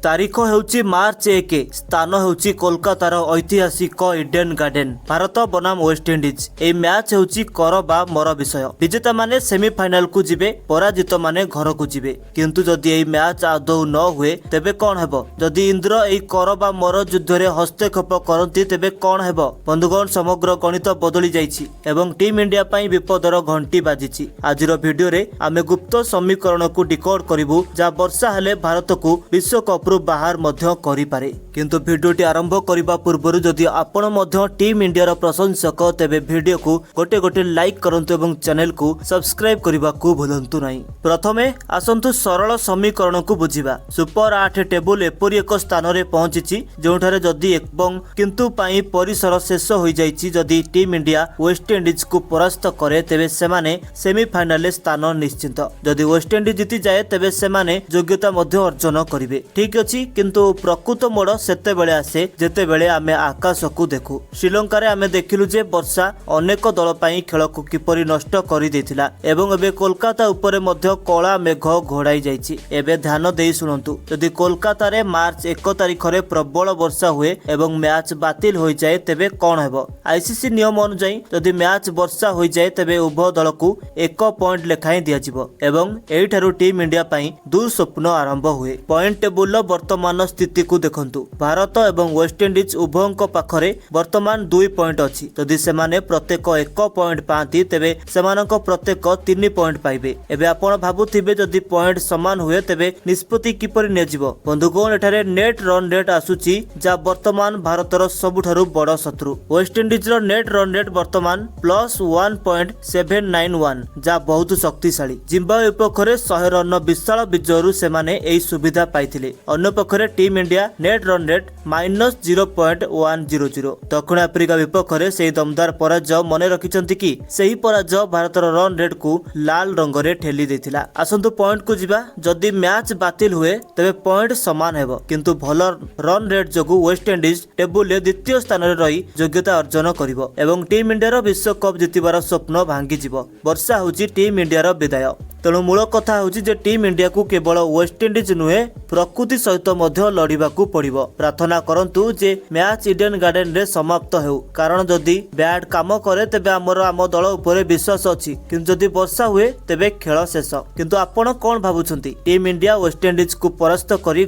तारीख ହେଉଛି ମାର୍ଚ୍ଚ 1 ସ୍ଥାନ ହେଉଛି କୋଲକାତାର ଐତିହାସିକ ଇଡେନ୍ ଗାର୍ଡେନ୍। ଭାରତ ବନାମ ୱେଷ୍ଟଇଣ୍ଡିଜ। ଏହି ମ୍ୟାଚ୍ ହେଉଛି କର ବା ମର ବିଷୟ। ବିଜେତାମାନେ ସେମିଫାଇନାଲକୁ ଯିବେ, ପରାଜିତମାନେ ଘରକୁ ଯିବେ। କିନ୍ତୁ ଯଦି ଏହି ମ୍ୟାଚ୍ ଆଦୌ ନ ହୁଏ ତେବେ କ'ଣ ହେବ? ଯଦି ଇନ୍ଦ୍ର ଏହି କର ବା ମର ଯୁଦ୍ଧରେ ହସ୍ତକ୍ଷେପ କରନ୍ତି ତେବେ କ'ଣ ହେବ? ବନ୍ଧୁଗଣ, ସମଗ୍ର ଗଣିତ ବଦଳି ଯାଇଛି ଏବଂ ଟିମ୍ ଇଣ୍ଡିଆ ପାଇଁ ବିପଦର ଘଣ୍ଟି ବାଜିଛି। ଆଜିର ଭିଡିଓରେ ଆମେ ଗୁପ୍ତ ସମୀକରଣକୁ ଡିକୋଡ୍ କରିବୁ ଯାହା ବର୍ଷା ହେଲେ ଭାରତକୁ ବିଶ୍ୱକପ୍ରୁ ବାହାର ମଧ୍ୟ କରିପାରେ। କିନ୍ତୁ ଭିଡିଓଟି ଆରମ୍ଭ କରିବା ପୂର୍ବରୁ ଯଦି ଆପଣ ମଧ୍ୟ ଟିମ୍ ଇଣ୍ଡିଆର ପ୍ରଶଂସକ ତେବେ ଭିଡିଓକୁ ଗୋଟେ ଲାଇକ୍ କରନ୍ତୁ ଏବଂ ଚ୍ୟାନେଲକୁ ସବସ୍କ୍ରାଇବ୍ କରିବାକୁ ଭୁଲନ୍ତୁ ନାହିଁ। ପ୍ରଥମେ ଆସନ୍ତୁ ସରଳ ସମୀକରଣକୁ ବୁଝିବା। ସୁପର 8 ଟେବୁଲ ଏପରି ଏକ ସ୍ଥାନରେ ପହଞ୍ଚିଛି ଯେଉଁଠାରେ ଯଦି ଏବଂ କିନ୍ତୁ ପାଇଁ ପରିସର ଶେଷ ହୋଇଯାଇଛି। ଯଦି ଟିମ୍ ଇଣ୍ଡିଆ ୱେଷ୍ଟଇଣ୍ଡିଜକୁ ପରାସ୍ତ କରେ ତେବେ ସେମାନେ ସେମିଫାଇନାଲରେ ସ୍ଥାନ ନିଶ୍ଚିତ। ଯଦି ୱେଷ୍ଟଇଣ୍ଡିଜ ଜିତିଯାଏ ତେବେ ସେମାନେ ଯୋଗ୍ୟତା ମଧ୍ୟ ଅର୍ଜନ କରିବେ। ଠିକ୍ ଅଛି, କିନ୍ତୁ ପ୍ରକୃତ ମୋଡ଼ ସେତେବେଳେ ଆସେ ଯେତେବେଳେ ଆମେ ଆକାଶକୁ ଦେଖୁ। ଶ୍ରୀଲଙ୍କାରେ ଆମେ ଦେଖିଲୁ ଯେ ବର୍ଷା ଅନେକ ଦଳ ପାଇଁ ଖେଳକୁ କିପରି ନଷ୍ଟ କରିଦେଇଥିଲା ଏବଂ ଏବେ କୋଲକାତା ଉପରେ ମଧ୍ୟ କଳା ମେଘ ଘୋଡ଼ାଇ ଯାଇଛି। ଏବେ ଧ୍ୟାନ ଦେଇ ଶୁଣନ୍ତୁ, ଯଦି କୋଲକାତାରେ ମାର୍ଚ୍ଚ 1 ତାରିଖରେ ପ୍ରବଳ ବର୍ଷା ହୁଏ ଏବଂ ମ୍ୟାଚ୍ ବାତିଲ ହୋଇଯାଏ ତେବେ କ'ଣ ହେବ? ଆଇସିସି ନିୟମ ଅନୁଯାୟୀ ଯଦି ମ୍ୟାଚ୍ ବର୍ଷା ହୋଇଯାଏ ତେବେ ଉଭୟ ଦଳକୁ 1 ପଏଣ୍ଟ ଲେଖାଏଁ ଦିଆଯିବ ଏବଂ ଏହିଠାରୁ ଟିମ୍ ଇଣ୍ଡିଆ ପାଇଁ ଦୁଃସ୍ୱପ୍ନ ଆରମ୍ଭ ହୁଏ। ପଏଣ୍ଟ ଟେବୁଲର ବର୍ତ୍ତମାନ ସ୍ଥିତିକୁ ଦେଖନ୍ତୁ। ଭାରତ ଏବଂ ୱେଷ୍ଟଇଣ୍ଡିଜ ଉଭୟଙ୍କ ପାଖରେ ବର୍ତ୍ତମାନ 2 ପଏଣ୍ଟ ଅଛି। ଯଦି ସେମାନେ ପ୍ରତ୍ୟେକ 1 ପଏଣ୍ଟ ପାଆନ୍ତି ତେବେ ସେମାନଙ୍କ ପ୍ରତ୍ୟେକ 3 ପଏଣ୍ଟ ପାଇବେ। ଏବେ ଆପଣ ଭାବୁଥିବେ ଯଦି ପଏଣ୍ଟ ସମାନ ହୁଏ ତେବେ ନିଷ୍ପତ୍ତି କିପରି ନିଆଯିବ? ବନ୍ଧୁଗଣ, ଏଠାରେ ନେଟ୍ ରନ୍ ରେଟ୍ ଆସୁଛି ଯାହା ବର୍ତ୍ତମାନ ଭାରତର ସବୁଠାରୁ ବଡ଼ ଶତ୍ରୁ। ୱେଷ୍ଟଇଣ୍ଡିଜର ନେଟ୍ ରନ୍ ରେଟ୍ ବର୍ତ୍ତମାନ +1.791 ଯାହା ବହୁତ ଶକ୍ତିଶାଳୀ। ଜିମ୍ବାୱେ ବିପକ୍ଷରେ 100 ରନ୍ର ବିଶାଳ ବିଜୟରୁ ସେମାନେ ଏହି ସୁବିଧା ପାଇଥିଲେ। ଅନ୍ୟପକ୍ଷରେ team India net run rate -0.100। ଦକ୍ଷିଣ ଆଫ୍ରିକା ବିପକ୍ଷରେ ସେହି ଦମଦାର ପରାଜୟ ମନେ ରଖିଛନ୍ତି କି? ସେହି ପରାଜୟ ଭାରତର ରନ୍ ରେଟ୍କୁ ଲାଲ ରଙ୍ଗରେ ଠେଲି ଦେଇଥିଲା। ଆସନ୍ତୁ ପଏଣ୍ଟକୁ ଯିବା। ଯଦି ମ୍ୟାଚ୍ ବାତିଲ ହୁଏ ତେବେ ପଏଣ୍ଟ ସମାନ ହେବ, କିନ୍ତୁ ଭଲ ରନ୍ ରେଟ୍ ଯୋଗୁଁ ୱେଷ୍ଟଇଣ୍ଡିଜ ଟେବୁଲରେ ଦ୍ୱିତୀୟ ସ୍ଥାନରେ ରହି ଯୋଗ୍ୟତା ଅର୍ଜନ କରିବ ଏବଂ ଟିମ୍ ଇଣ୍ଡିଆର ବିଶ୍ୱକପ୍ ଜିତିବାର ସ୍ୱପ୍ନ ଭାଙ୍ଗିଯିବ। ବର୍ଷା ହେଉଛି ଟିମ୍ ଇଣ୍ଡିଆର ବିଦାୟ। ତେଣୁ ମୂଳ କଥା ହେଉଛି ଯେ ଟିମ୍ ଇଣ୍ଡିଆକୁ କେବଳ ୱେଷ୍ଟଇଣ୍ଡିଜ ନୁହେଁ ପ୍ରକୃତି ସହିତ ମଧ୍ୟ ଲଢ଼ିବାକୁ ପଡ଼ିବ। ପ୍ରାର୍ଥନା କରନ୍ତୁ ଯେ ମ୍ୟାଚ୍ ଇଡେନ୍ ଗାର୍ଡେନରେ ସମାପ୍ତ ହେଉ, କାରଣ ଯଦି ବ୍ୟାଟ୍ କାମ କରେ ତେବେ ଆମ ଦଳ ଉପରେ ବିଶ୍ୱାସ ଅଛି, କିନ୍ତୁ ଯଦି ବର୍ଷା ହୁଏ ତେବେ ଖେଳ ଶେଷ। କିନ୍ତୁ ଆପଣ କ'ଣ ଭାବୁଛନ୍ତି? ଟିମ୍ ଇଣ୍ଡିଆ ୱେଷ୍ଟଇଣ୍ଡିଜକୁ ପରାସ୍ତ କରି